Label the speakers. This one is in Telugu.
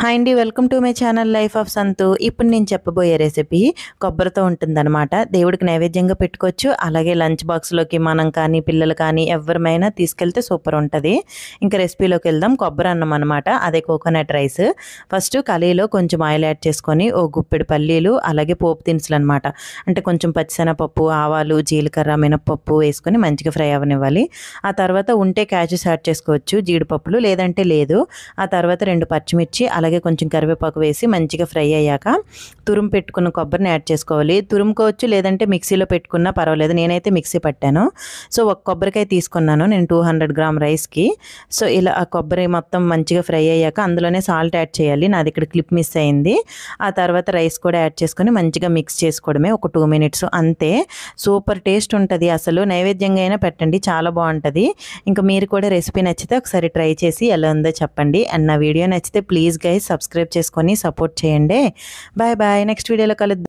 Speaker 1: హాయ్ అండి, welcome to my channel life of సంతు. ఇప్పుడు నేను చెప్పబోయే రెసిపీ కొబ్బరితో ఉంటుందన్నమాట. దేవుడికి నైవేద్యంగా పెట్టుకోవచ్చు. అలాగే లంచ్ బాక్స్లోకి మనం కానీ పిల్లలు కానీ ఎవరిమైనా తీసుకెళ్తే సూపర్ ఉంటుంది. ఇంకా రెసిపీలోకి వెళ్దాం. కొబ్బరి అన్నం అనమాట, అదే కోకోనట్ రైస్. ఫస్ట్ కళాయిలో కొంచెం ఆయిల్ యాడ్ చేసుకొని ఓ గుప్పెడు పల్లీలు అలాగే పోపు దినుసులు అనమాట, అంటే కొంచెం పచ్చిశనగపప్పు, ఆవాలు, జీలకర్ర, మినపప్పు వేసుకొని మంచిగా ఫ్రై అవ్వనివ్వాలి. ఆ తర్వాత ఉంటే క్యాషెస్ యాడ్ చేసుకోవచ్చు, జీడిపప్పులు, లేదంటే లేదు. ఆ తర్వాత 2 పచ్చిమిర్చి అలాగే కొంచెం కరివేపాకు వేసి మంచిగా ఫ్రై అయ్యాక తురుము పెట్టుకున్న కొబ్బరిని యాడ్ చేసుకోవాలి. తురుముకోవచ్చు, లేదంటే మిక్సీలో పెట్టుకున్నా పర్వాలేదు. నేనైతే మిక్సీ పట్టాను. సో ఒక కొబ్బరికాయ తీసుకున్నాను నేను 200 గ్రామ్ రైస్కి. సో ఇలా ఆ కొబ్బరి మొత్తం మంచిగా ఫ్రై అయ్యాక అందులోనే సాల్ట్ యాడ్ చేయాలి. నాది ఇక్కడ క్లిప్ మిస్ అయింది. ఆ తర్వాత రైస్ కూడా యాడ్ చేసుకొని మంచిగా మిక్స్ చేసుకోవడమే, ఒక 2 మినిట్స్ అంతే. సూపర్ టేస్ట్ ఉంటుంది. అసలు నైవేద్యంగా అయినా పెట్టండి, చాలా బాగుంటుంది. ఇంకా మీరు కూడా రెసిపీ నచ్చితే ఒకసారి ట్రై చేసి ఎలా ఉందో చెప్పండి. అండ్ నా వీడియో నచ్చితే ప్లీజ్ గైస్ సబ్స్క్రైబ్ చేసుకొని సపోర్ట్ చేయండి. బాయ్ బాయ్, నెక్స్ట్ వీడియోలో కలుద్దాం.